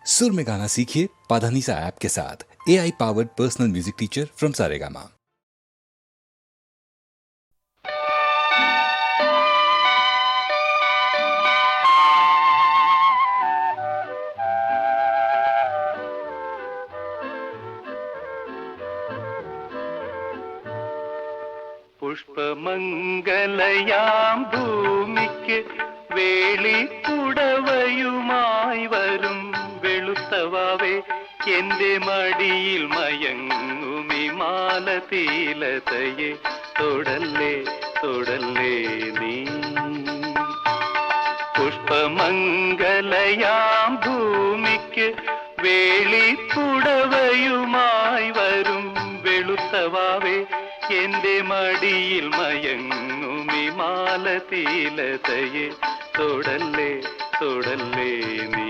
सुर में गाना सीखिए पाधानीसा ऐप के साथ। AI powered personal music teacher from Saregama. പുഷ്പമംഗലയാം ഭൂമിക്ക് വേളിക്കുടവയുമായി വരും വെളുത്തവാവേ, എന്റെ മടിയിൽ മയങ്ങുമി മാലതീലതയെ തൊടല്ലേ തൊടല്ലേ നീ. പുഷ്പമംഗലയാം ഭൂമിക്ക് വേളിക്കുടവയുമായി വരും വെളുത്തവാവേ, എന്റെ മടിയിൽ മയങ്ങുമി മാലതീലതയെ തൊടല്ലേ തൊടല്ലേ നീ.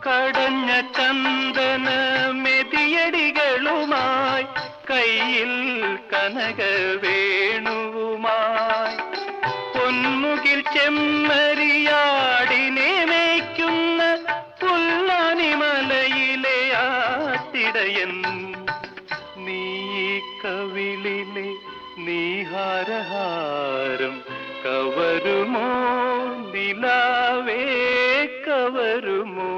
കടഞ്ഞ ചന്ദന മെതിയടികളുമായി കയ്യിൽ കനകവേണുവുമായി പൊന്മുകിൽ ചെമ്മരിയാടിനെ മേയ്ക്കുന്ന പുല്ലാനിമലയിലെ ആട്ടിടയൻ. നീ കവിളിലെ നീഹാരഹാരം കവരുമോ നിലാവേ കവരുമോ.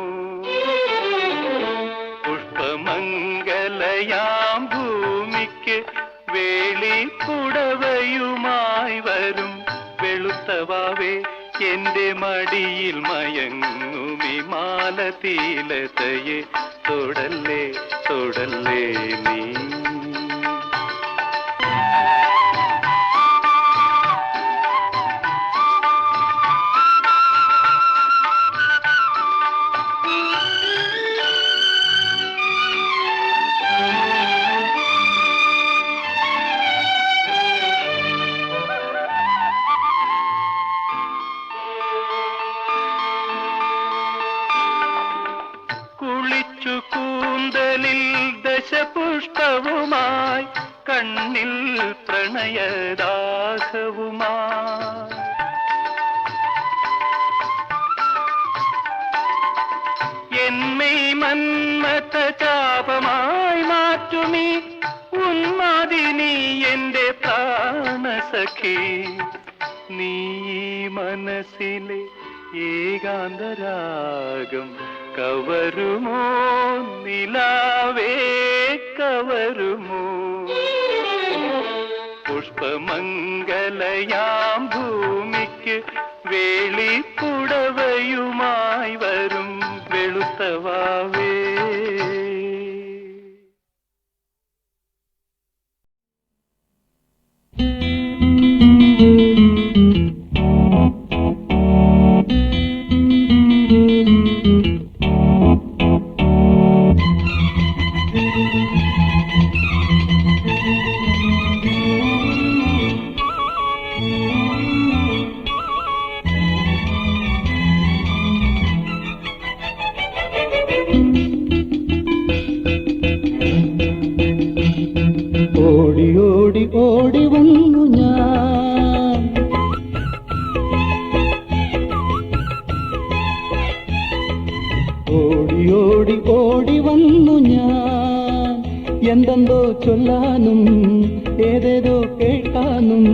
പുഷ്പമംഗലയാം ഭൂമിക്ക് വേളിക്കുടവയുമായി വരും വെളുത്തവാവേ, എന്റെ മടിയിൽ മയങ്ങുമി മാലതീലതയെ തൊടല്ലേ തൊടല്ലേ നീ. കുളിച്ചു കൂന്തലിൽ ദശപുഷ്പവുമായി കണ്ണിൽ പ്രണയദാഹവുമായി എന്നെ മന്മഥ ചാപമായി മാറ്റുമീ ഉന്മാദിനി എന്റെ പ്രാണസഖി. നീ മനസ്സിലെ ഏകാന്തരാഗം കവരുമോ നിലാവേ കവരുമോ. പുഷ്പമംഗലയാം ഭൂമിക്ക് വേളിക്കുടവയുമായി വരും വെളുത്തവാവേ. ഓടി ഓടി ഓടി വന്നു ഞാൻ, ഓടി ഓടി ഓടി വന്നു ഞാൻ. എന്തെന്തോ ചൊല്ലാനും ഏതേതോ കേൾക്കാനും.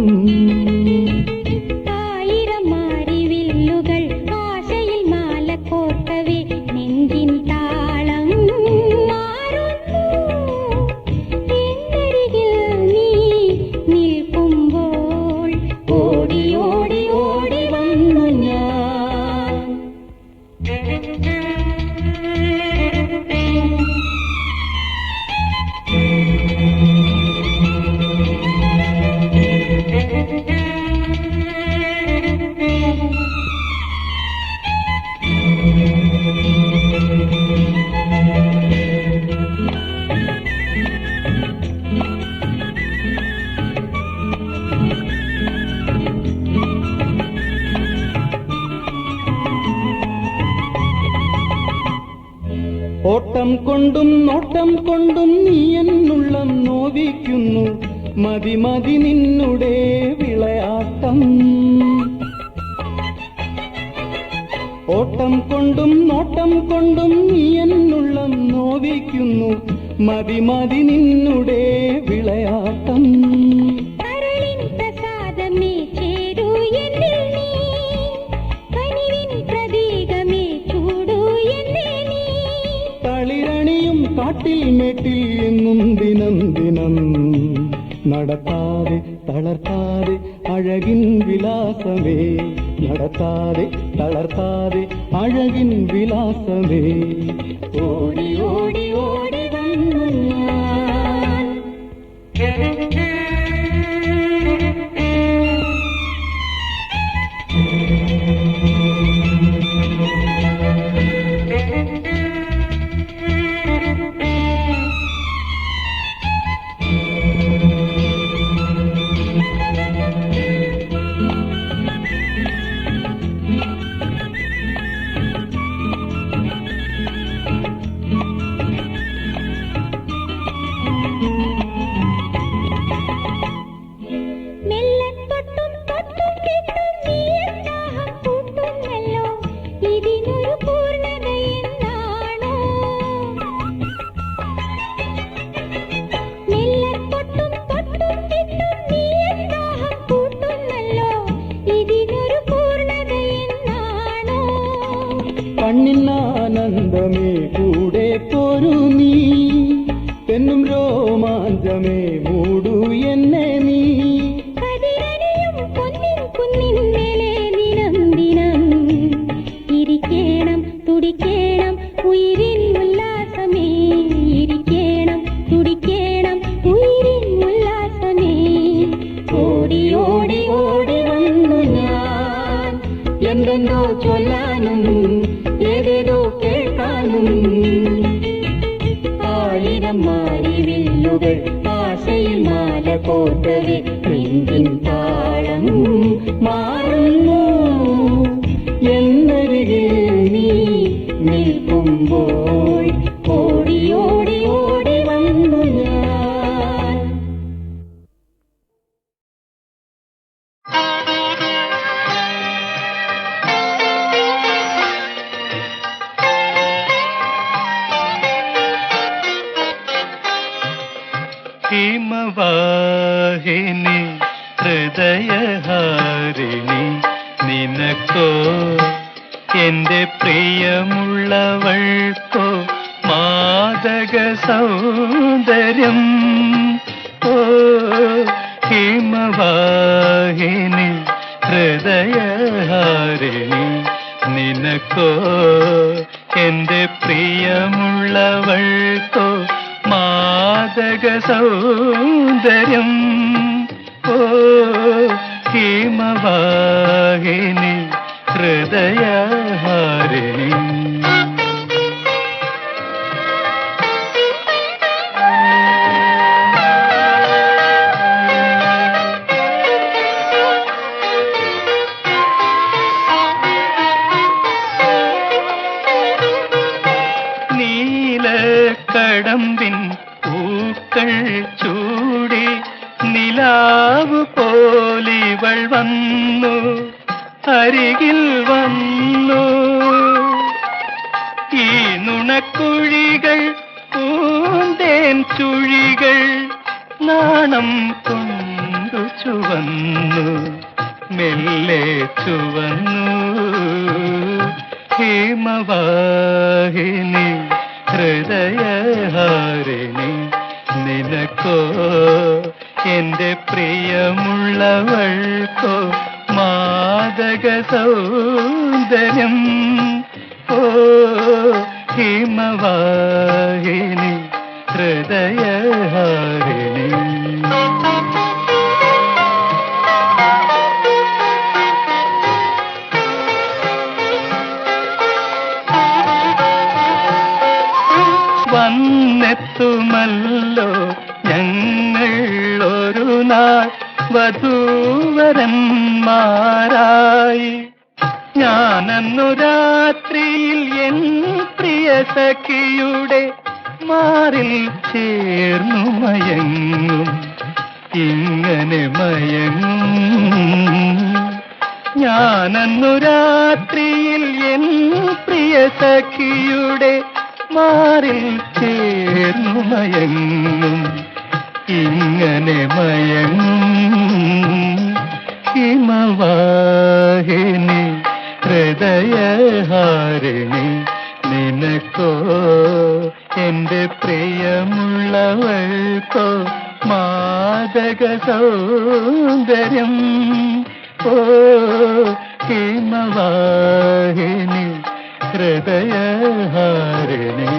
ഓട്ടം കൊണ്ടും നോട്ടം കൊണ്ടും നീ എന്നുള്ളം നോവിക്കുന്നു. മതി മതി നിന്നുടെ വിളയാട്ടം. ഓട്ടം കൊണ്ടും നോട്ടം കൊണ്ടും നീ എന്നുള്ളം നോവിക്കുന്നു. മതി മതി നിന്നുടെ വിളയാട്ടം. തളിരണിയും കാട്ടിൽ മേട്ടിൽ എങ്ങും ദിനം ദിനം നടത്താതെ തളർത്താതെ അഴകിൻ വിലാസമേ. നടത്താതെ തളർത്താതെ അഴകിൻ വിലാസമേ. ഓടി ഓടി ഓടി വന്നു ഞാൻ. കണ്ണിനാനന്ദമേ കൂടെ പോരു നീ. തെന്നും രോമാഞ്ചമേ മൂടു എന്നെ നീ. ഇരിക്കണം തുടിക്കണം ഉയിരിൻ ഉല്ലാസമേ. ഇരിക്കണം തുടിക്കണം ഉയിരിൻ ഉല്ലാസമേ. ഓടി ഓടി ഓടി വന്നു ഞാൻ. എന്തെന്തോ ചൊല്ലാനും ഏതേതോ കേൾക്കാനും. ആയിരം മാരിവില്ലുകൾ ആശയിൽ മാല കോർത്തവേ. നെഞ്ചിൻ താളം മാറുന്നു എന്നരികിൽ നീ നിൽക്കുമ്പോൾ. ഓടി ഓടി ഓടി വന്നു ഞാൻ. ഹിമവാഹിനി ഹൃദയഹാരിണി നിനക്കോ എന്റെ പ്രിയമുള്ളവൾക്കോ മാദക സൗന്ദര്യം. ഓ ഹിമവാഹിനി ഹൃദയഹാരിണി നിനക്കോ എന്റെ പ്രിയമുള്ളവൾക്കോ മാദക സൗന്ദര്യം. ഓ ഹിമവാഹിനി ഹൃദയഹാരിണി. നീലക്കടമ്പിൻ പൂക്കൾ ചൂടി നിലാവ് പോലിവൾ വന്നു അരികിൽ വന്നു. ഈ നുണക്കുഴികൾ പൂന്തേൻ ചുഴികൾ നാണം കൊണ്ടു ചുവന്നു മെല്ലെ ചുവന്നു. ഹിമവാഹിനി ഹൃദയഹാരിണി നിനക്കോ എന്റെ പ്രിയമുള്ളവൾക്കോ മാദക സൗന്ദര്യം. ഓ ഹിമവാഹിനി ഹൃദയഹാരിണി. വന്നെത്തുമല്ലോ ഞങ്ങൾ ഒരു നാൾ വധൂവരന്മാരായി. ഞാനന്നു രാത്രിയിൽ എൻ പ്രിയ സഖിയുടെ മാറിൽ ചേർന്നു മയങ്ങും, ഇങ്ങനെ മയങ്ങും. ഞാനന്നു രാത്രിയിൽ എൻ പ്രിയ സഖിയുടെ മാറിൽ ചേർന്നു മയങ്ങും, ഇങ്ങനെ മയങ്ങും. ഹിമവാഹിനി ഹൃദയഹാരിണി നിനക്കോ എന്റെ പ്രിയമുള്ളവൾക്കോ മാദക സൗന്ദര്യം. ഓ ഹിമവാഹിനി ഹൃദയഹാരിണി.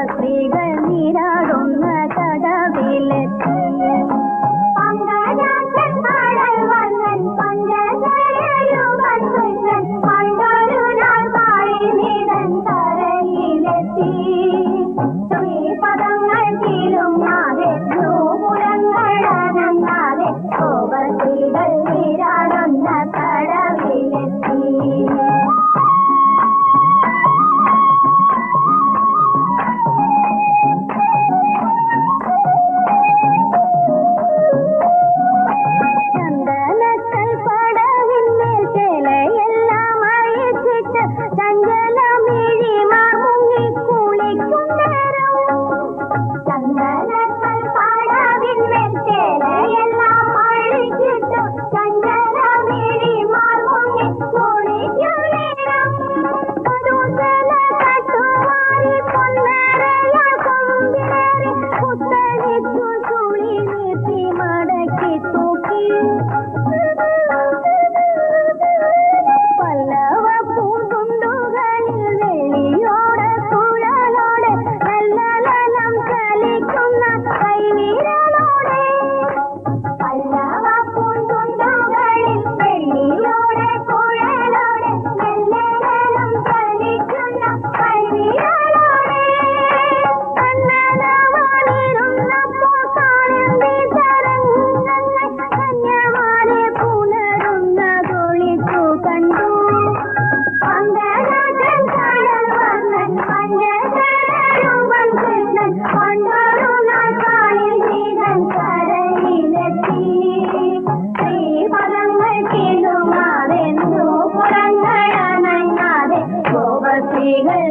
സ്ത്രീകൾ നീരാടുന്ന കടവിലെത്തി. ശ്രീപദങ്ങൾ തീരുമാതെ ഭൂപുരങ്ങളനങ്ങാതെ സ്ത്രീകൾ നീരാടുന്ന കടവിലെത്തി.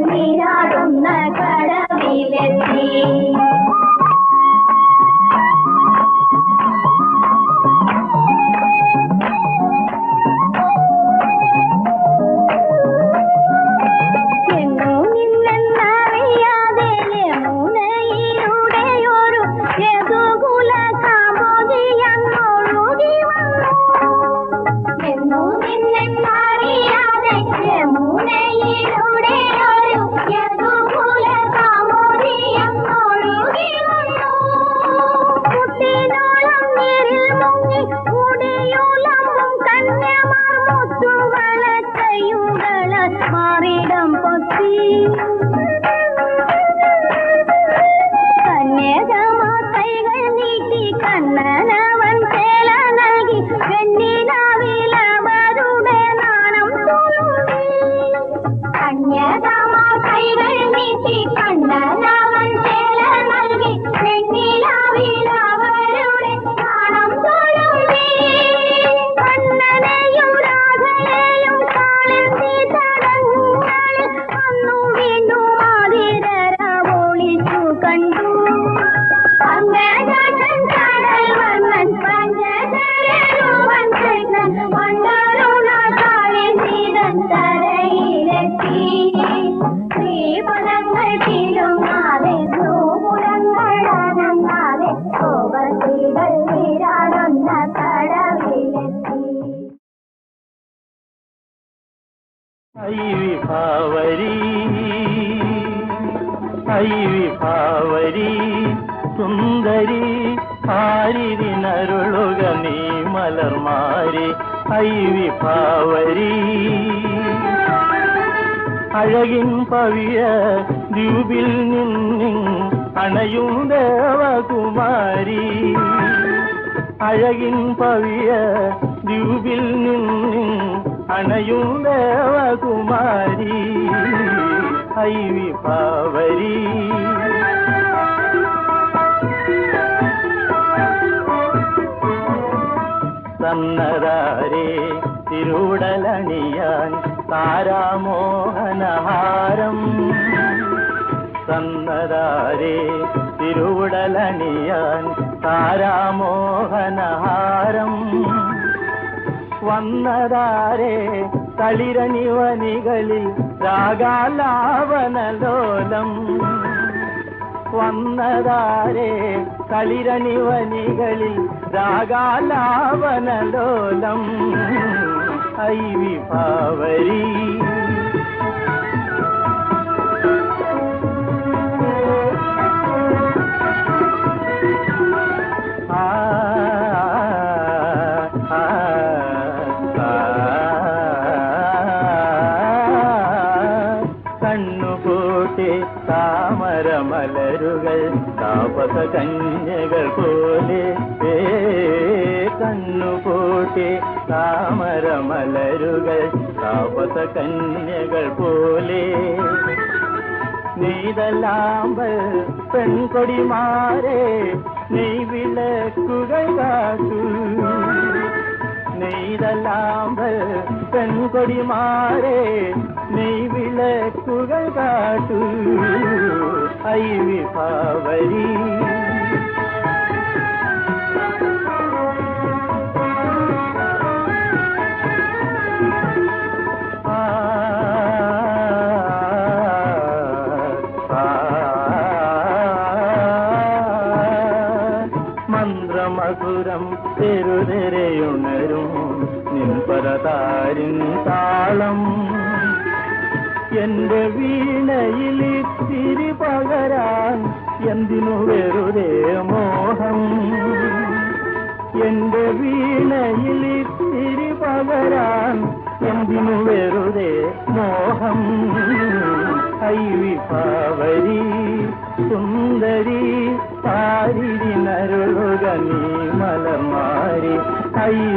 നീരാടുന്ന കടവിലെത്തി. ൂടെ വിഭാവരി വിഭാവരി സുന്ദരി ആരിതിനരുളുക നീ മലർമാരി വിഭാവരി അഴകിൻ പവിയ ദ്വീപിൽ നിന്നിൻ അണയും ദേവകുമാരി അഴകിൻ പവിയ ദ്വീപിൽ നിന്നിൻ അണയും ദേവകുമാരി വിഭാവരി സന്നദാരേ തിരുടലണിയാൻ താരാമോഹനഹാരം സന്നദാരേ തിരുടലണിയാൻ താരാമോഹനഹാരം വന്നതാരേ തളിരണിവനികളിൽ രാഗാലാപനലോലം വന്നതാരേ തളിരണിവനികളിൽ രാഗാലാപനലോലം വിഭാവരി കണ്ണുപൂട്ടി താമരമലരുകൾ താപസ കന്യകൾ പോലെ കണ്ണുപൂട്ടി താമരമലരുകൾ താപസ കന്യകൾ പോലെ നെയ്തലാമ്പൽ പെൺകൊടിമാരെ നെയ് വിളക്കുകൾ കാട്ടു നെയ്തലാമ്പൽ പെൺകൊടിമാരെ നെയ് വിളക്കുകൾ കാട്ടു വിഭാവരി മന്ത്രമധുരം തെരുതെരയുണരും നിൻപരതാരിൻ താളം എന്റെ വീണയിൽ തിരി പകരാൻ എന്തിനു വെറുതെ മോഹം എന്റെ വീണയിൽ തിരി പകരാൻ എന്തിനു വെറുതെ മോഹം വിഭാവരി സുന്ദരി ആരിതിനരുളുക നീ മലർമാരി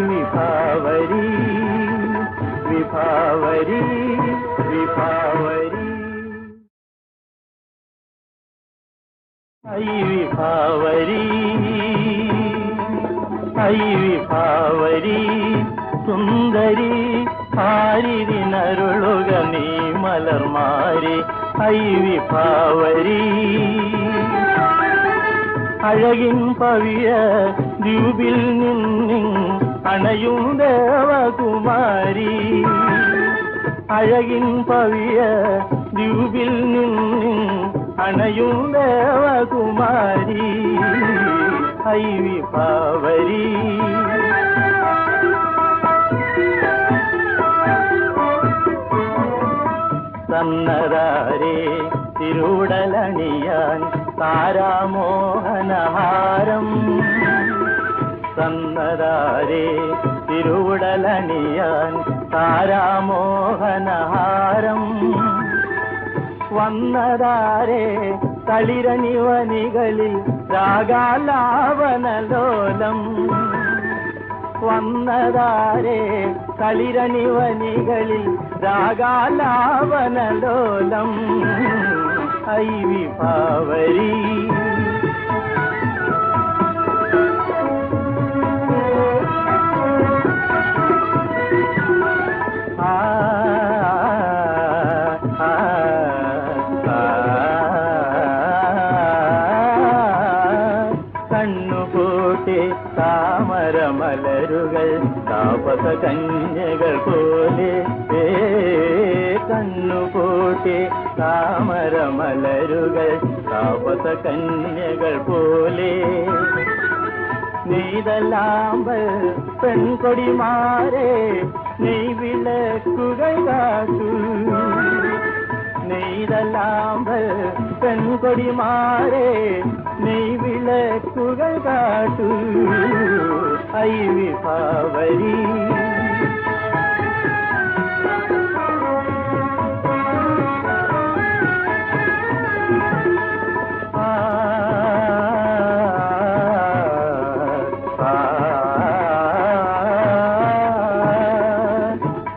വിഭാവരി വിഭാവരി വിഭാവരി വിഭാവരി വിഭാവരി സുന്ദരി ആരിതിനരുളുക നീ മലർമാരി വിഭാവരി അഴകിൻ പവിയ ദ്വീപിൽ നിന്നിൻ അണയും ദേവകുമാരി അഴകിൻ പവിയ ദ്വീപിൽ നിന്നിൻ അണയും ദേവകുമാരി വിഭാവരി സന്നദാരേ തിരുടലണിയാൻ താരാമോഹനഹാരം സന്നദാരേ തിരുടലണിയാൻ താരാമോഹനഹാരം വന്നതാരേ തളിരണിവനികളിൽ രാഗാലാപനലോലം വന്നതാരേ തളിരണിവനികളിൽ രാഗാലാപനലോലം വിഭാവരി കണ്ണുപൂട്ടി താമരമലരുകൾ താപസ കന്യകൾ പോലെ കണ്ണുപൂട്ടി താമരമലരുകൾ താപസ കന്യകൾ പോലെ നെയ്തലാമ്പൽ പെൺകൊടിമാരെ നെയ്വിളക്കുകൾ കാട്ടു നെയ്തലാമ്പൽ പെൺകൊടിമാരെ നെയ്വിളക്കുകൾ കാട്ടു ഐ വിഭാവരി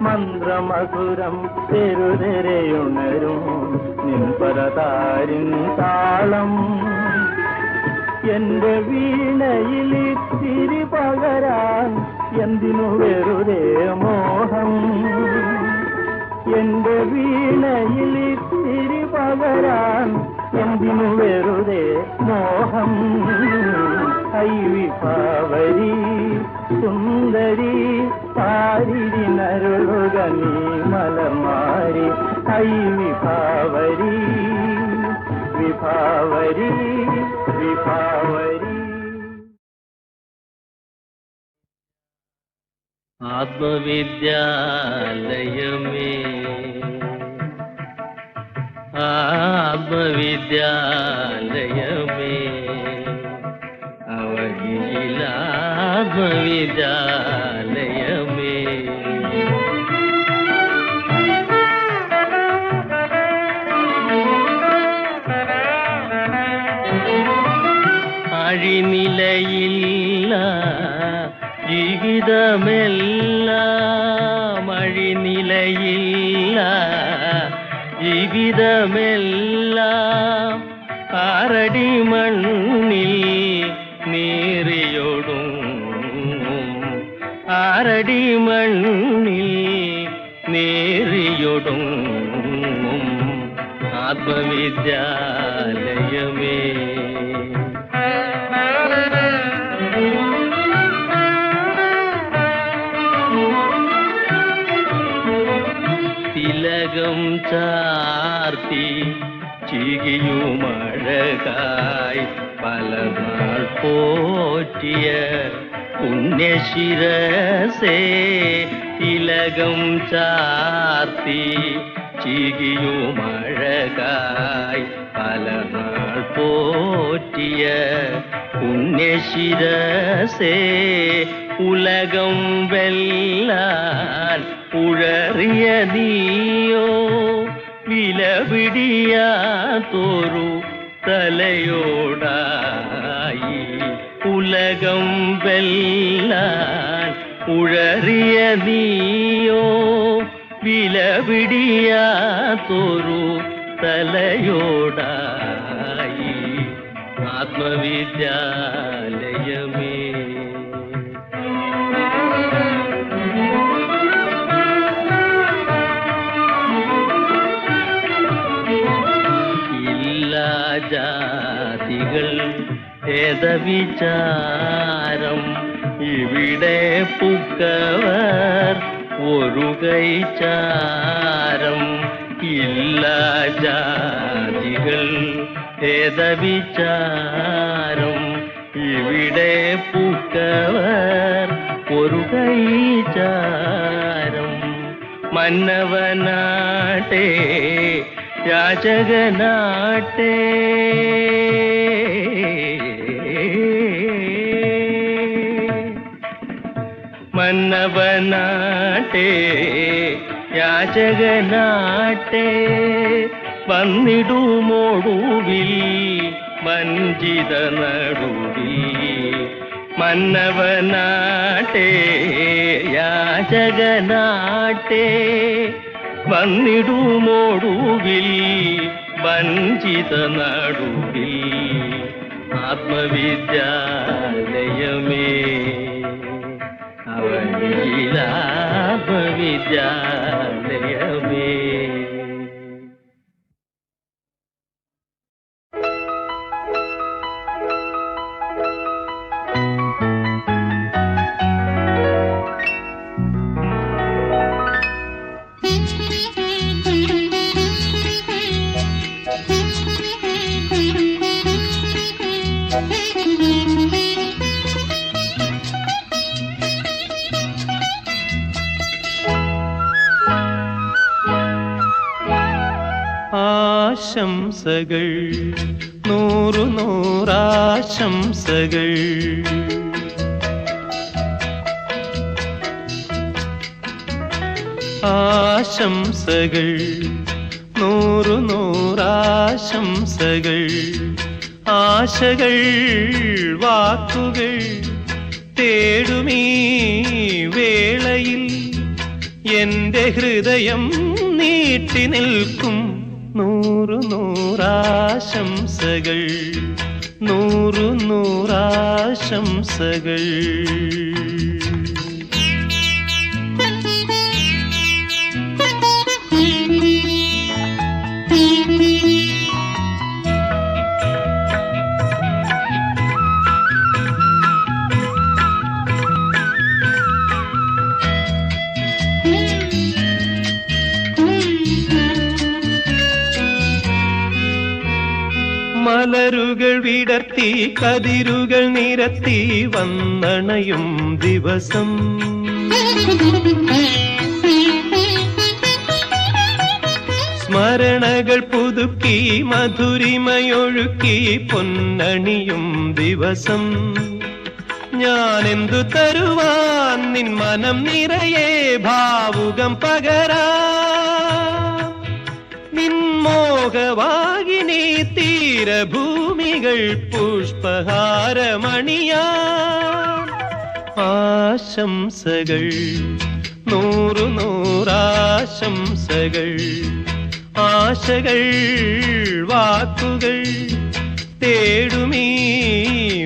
മന്ത്രമധുരം തെരുതെരയുണരും നിൻപരതാരിൻ താളം എന്റെ വീണയിൽ ഇത്തിരി പകരാൻ എന്തിനു വെറുതെ മോഹം എന്റെ വീണയിൽ ഇത്തിരി പകരാൻ എന്തിനു വെറുതെ മോഹം ഐ വിഭാവരി സുന്ദരി പാരിനരുളുക നീ മലർമാരി ഐ വിഭാവരി വിഭാവരി വിഭാവരി ആത്മവിദ്യാലയമേ ആത്മവിദ്യാലയമേ അവനിലാത്മവിദ്യാലയമേ അഴിനിലയില്ല ജീവിതമെല്ലാം അഴിനിലയില്ല ജീവിതമെല്ലാം ആറടി മണ്ണിൽ നീറിയൊടും ആറടി മണ്ണിൽ നീറിയൊടും ആത്മവിദ്യാലയമേ തിലകം ചാർത്തി ചികിയുമഴകായി പലനാൾ പോറ്റിയ പുണ്യശിരസേ തിലകം ചാർത്തി ചികിയുമഴകായി പലനാൾ പോറ്റിയ പുണ്യശിരസേ ഉലകം വെല്ലാൻ ഉഴറിയ നീയോ വിലപിടിയാത്തോരു തലയോടായി ഉലകം വെല്ലാൻ ഉഴറിയ നീയോ വിലപിടിയാത്തോരു തലയോടായി ആത്മവിദ്യാലയമേ ജാതികൾ ഭേദവിചാരം ഇവിടെ പുക്കവർ ഒരു കൈചാരം ഇല്ല ജാതികൾ ഭേദവിചാരം ഇവിടെ പുക്കവർ ഒരു കൈചാരം മന്നവനാട്ടെ യാചകനാട്ടെ മന്നവനാട്ടെ യാചകനാട്ടെ വന്നിടുമോടുവിൽ വഞ്ചിത നടുവിൽ മന്നവനാട്ടെ യാചകനാട്ടെ വന്നിടുമോടുവിൽ വഞ്ചിത നടുവിൽ ആത്മവിദ്യാലയമേ അവനിലാത്മവിദ്യാലയമേ ആശംസകൾ നൂറു നൂറാശംസകൾ. ആശംസകൾ നൂറു നൂറാശംസകൾ. ആശകൾ വാക്കുകൾ തേടുമീ വേളയിൽ എന്റെ ഹൃദയം നീട്ടി നിൽക്കും നൂറു നൂറാശംസകൾ നൂറു നൂറാശംസകൾ. മലരുകൾ വിടർത്തി കതിരുകൾ നിരത്തി വന്നണയും ദിവസം സ്മരണകൾ പുതുക്കി മധുരിമയൊഴുക്കി പൊന്നണിയും ദിവസം. ഞാനെന്തു തരുവാൻ നിൻ മനം നിറയെ ഭാവുകം പകരാ നിൻമോഹവാഹിനി തീരഭൂമികൾ പുഷ്പഹാരമണിയാ. ആശംസകൾ നൂറു നൂറാശംസകൾ. ആശകൾ വാക്കുകൾ തേടുമീ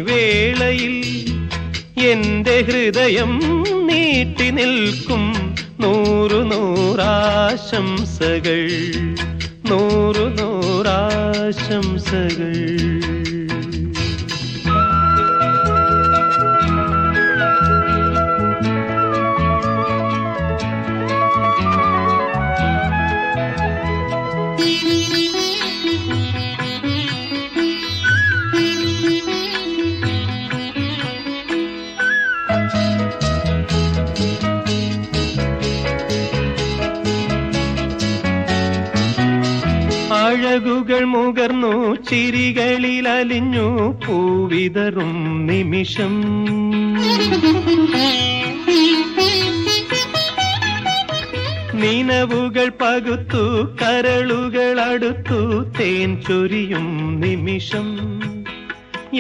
വേളയിൽ എന്റെ ഹൃദയം നീട്ടി നിൽക്കും നൂറു നൂറാശംസകൾ നൂറു നൂറാശംസകൾ. അഴകുകൾ മുകർന്നു ചിരികളിൽ അലിഞ്ഞു പൂവിതറും നിമിഷം. നിനവുകൾ പകുത്തു കരളുകൾ അടുത്തു തേൻ ചൊരിയും നിമിഷം.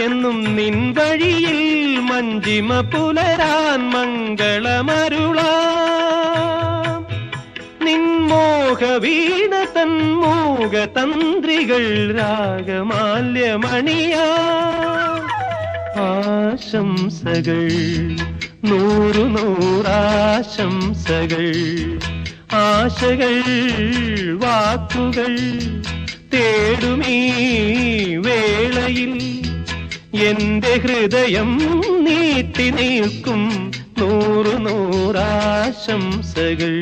എന്നും നിൻ വഴിയിൽ മഞ്ജിമ പുലരാൻ മംഗളമരുളാം. നിൻമോഹവീണ തൻ മൂകതന്ത്രികൾ രാഗമാല്യമണിയാ. ആശംസകൾ നൂറു നൂറാശംസകൾ. ആശകൾ വാക്കുകൾ തേടുമീ വേളയിൽ എന്റെ ഹൃദയം നീട്ടി നിൽക്കും നൂറു നൂറാശംസകൾ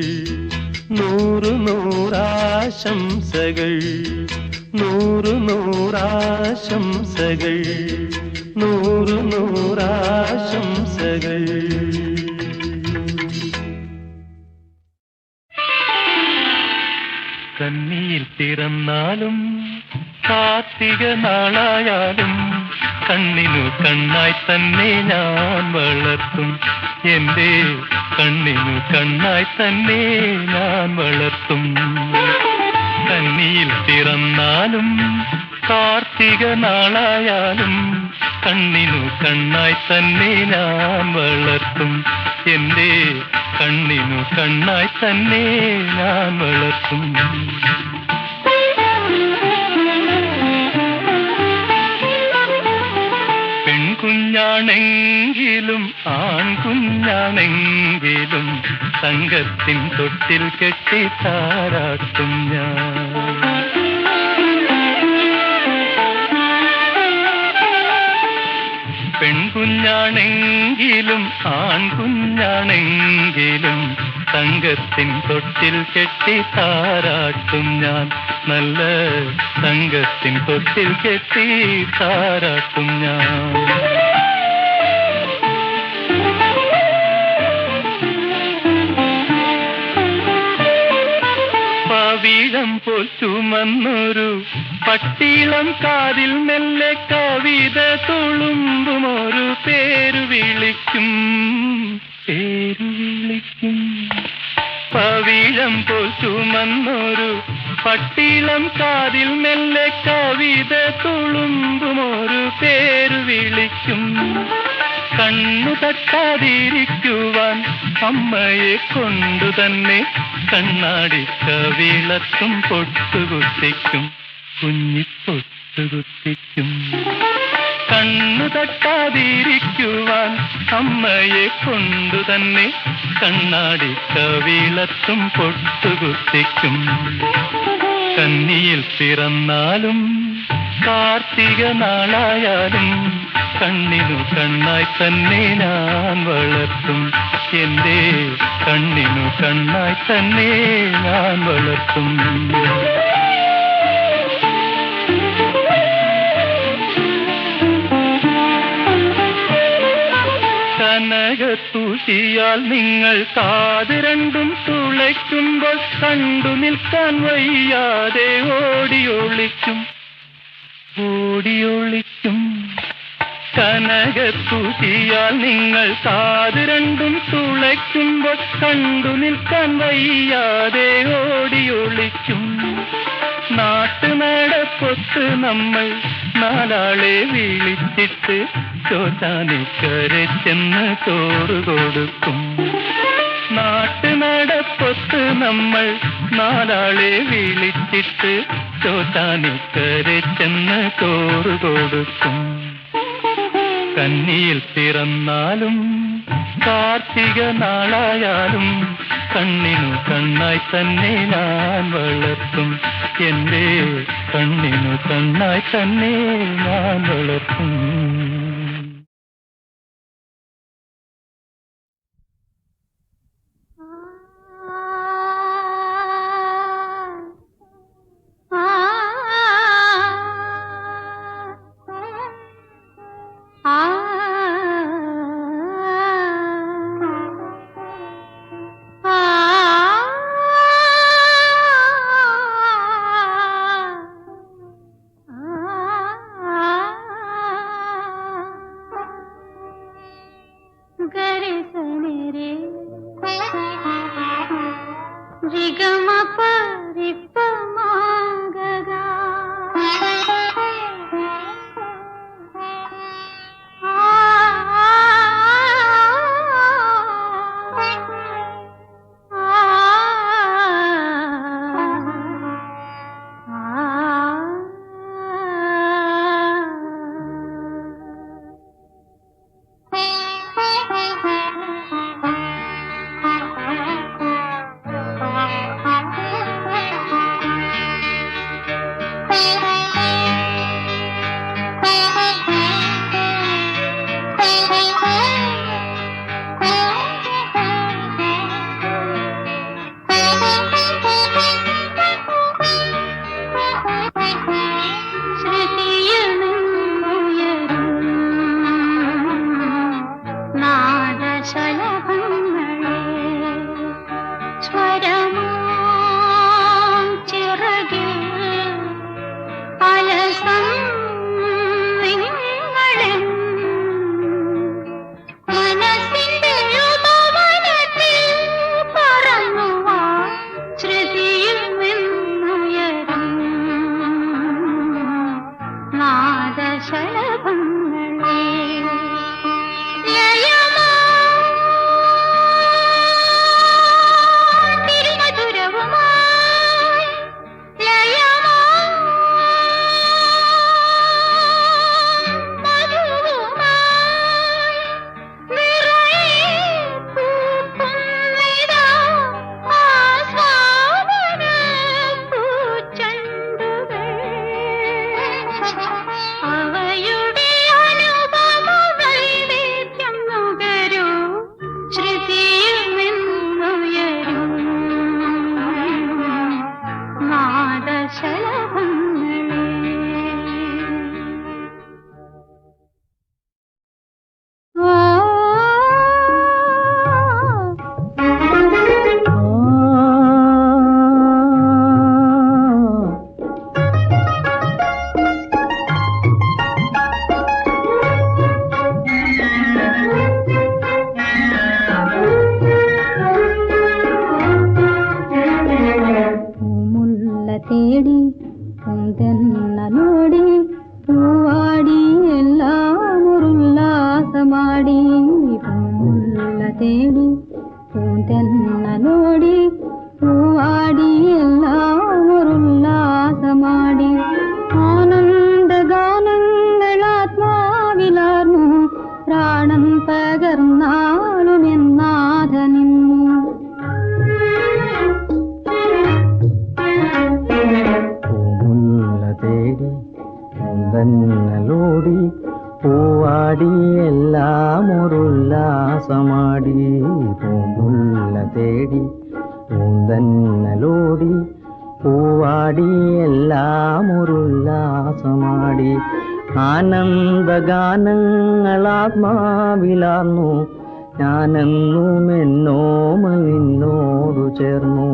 നൂറു നൂറാശംസകൾ നൂറു നൂറാശംസകൾ നൂറു നൂറാശംസകൾ. കന്നിയിൽ പിറന്നാലും കാർത്തിക നാളായാലും കണ്ണിനു കണ്ണായി തന്നെ ഞാൻ വളർത്തും. എന്റെ കണ്ണിനു കണ്ണായി തന്നെ ഞാൻ വളർത്തും. കന്നിയിൽ പിറന്നാലും കാർത്തിക നാളായാലും കണ്ണിനു കണ്ണായി തന്നെ ഞാൻ വളർത്തും. എന്റെ കണ്ണിനു കണ്ണായി തന്നെ ഞാൻ വളർത്തും. പെൺകുഞ്ഞാണെങ്കിലും ആൺകുഞ്ഞാണെങ്കിലും തങ്കത്തിൻ തൊട്ടിൽ കെട്ടി താരാട്ടും ഞാൻ. പെൺകുഞ്ഞാണെങ്കിലും ആൺകുഞ്ഞാണെങ്കിലും തങ്കത്തിൻ തൊട്ടിൽ കെട്ടി താരാട്ടും ഞാൻ. നല്ല തങ്കത്തിൻ തൊട്ടിൽ കെട്ടി താരാട്ടും ഞാൻ. പവിഴം പോൽ ചുമന്നൊരു പട്ടിളം കാതിൽ മെല്ലെ കവിത തുളുമ്പുമൊരു പേരു വിളിക്കും, പേരു വിളിക്കും. പവിഴം പോൽ ചുമന്നൊരു പട്ടിളം കാതിൽ മെല്ലെ കവിത തുളുമ്പുമൊരു പേരു വിളിക്കും. കണ്ണു തട്ടാതിരിക്കുവാൻ അമ്മയെ കൊണ്ടു തന്നെ കണ്ണാടി കവിളത്തും പൊട്ടുകുത്തിക്കും, കുഞ്ഞിപ്പൊട്ടുകുത്തിക്കും. കണ്ണു തട്ടാതിരിക്കുവാൻ അമ്മയെ കൊണ്ടു തന്നെ കണ്ണാടി കവിളത്തും പൊട്ടുകുത്തിക്കും. കന്നിയിൽ പിറന്നാലും കാർത്തിക നാളായാലും കണ്ണിനു കണ്ണായി തന്നെ ഞാൻ വളർത്തും, എന്റെ കണ്ണിനു കണ്ണായി തന്നെ ഞാൻ വളർത്തും. കനകത്തൂശിയാൽ നിങ്ങൾ കാത് രണ്ടും തുളയ്ക്കുമ്പോൾ കണ്ടു നിൽക്കാൻ വയ്യാതെ ഓടിയൊളിക്കും, ഓടിയൊളിക്കും. കനകത്തൂശിയാൽ നിങ്ങൾ കാത് രണ്ടും തുളയ്ക്കുമ്പോൾ കണ്ടു നിൽക്കാൻ വയ്യാതെ ഓടിയൊളിക്കും. നാട്ടുനടപ്പൊത്ത് നമ്മൾ നാലാളെ വിളിച്ചിട്ട് ചോറ്റാനിക്കരെ ചെന്ന് ചോറ് കൊടുക്കും. നാട്ടുനടപ്പൊത്ത് നമ്മൾ നാലാളെ വിളിച്ചിട്ട് ചോറ്റാനിക്കരെ ചെന്ന് ചോറ് കൊടുക്കും. കന്നിയിൽ പിറന്നാലും കാർത്തിക നാളായാലും കണ്ണിനു കണ്ണായി തന്നെ ഞാൻ വളർത്തും, എന്റെ കണ്ണിനു കണ്ണായി തന്നെ ഞാൻ വളർത്തും. അവയുടെ പ്രാണൻ പകർന്നാലും എന്നാഥനിന്നു. പൂമുല്ല തേടി മുന്തന്നലോടി പൂവാടി എല്ലാം ഒരുല്ലാസമാടി. പൂമുല്ല തേടി പൂന്തന്നലോടി പൂവാടി എല്ലാം ഒരുല്ലാസമാടി. ആനന്ദഗാനങ്ങളാത്മാവിലാർന്നു ഞാനെന്നും എന്നോമൽ നിന്നോടു ചേർന്നു.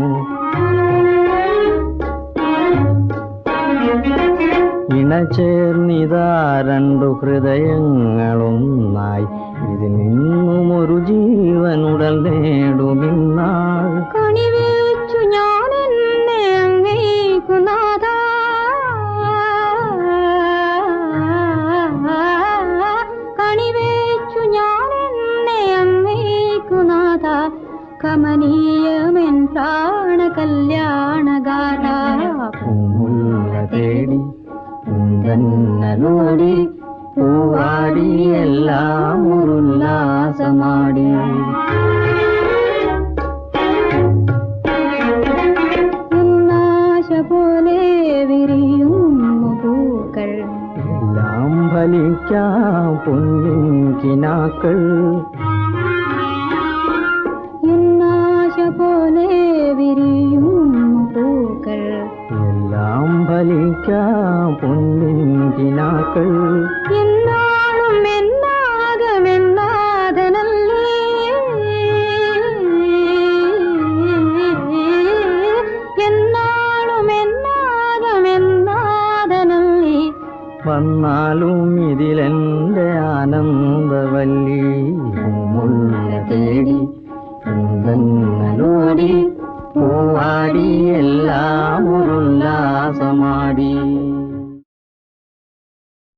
ഇണചേർന്നിതാ രണ്ടു ഹൃദയങ്ങളൊന്നായി ഇതിൽ നിന്നും ഒരു ജീവനുടൽ നേടുമിന്നാൾ. കണിവെച്ചു ഞാൻ എന്നെ അങ്ങേക്കുനാഥ, കണിവെച്ചു ഞാൻ എന്നെ അങ്ങേക്കുനാഥ, കമനീയമെൻ പ്രാണ കല്യാണഗാഥ. പൂമുല്ല തേടി പൂന്തന്നലോടി പൂവാടി എല്ലാം ഒരുല്ലാസമാടി. ഉന്നാശ പോലെ വിരിയുന്നു പൂക്കൾ, എല്ലാം ഫലിക്കാം പൊന്നിൻ കിനാക്കൾ. ഉന്നാശ പോലെ വിരിയുന്നു പൂക്കൾ, എല്ലാം ഫലിക്കാം പൊന്നിൻ കിനാക്കൾ. എന്നാളും എന്നാകമെന്നാഥനല്ലേ, എന്നാളും എന്നാകമെന്നാഥനല്ലേ. വന്നാലും ഇതിലെന്റെ ആനന്ദവല്ലി. പൂമുല്ല തേടി പൂന്തന്നലോടി പൂവാടി എല്ലാം ഒരുല്ലാസമാടി.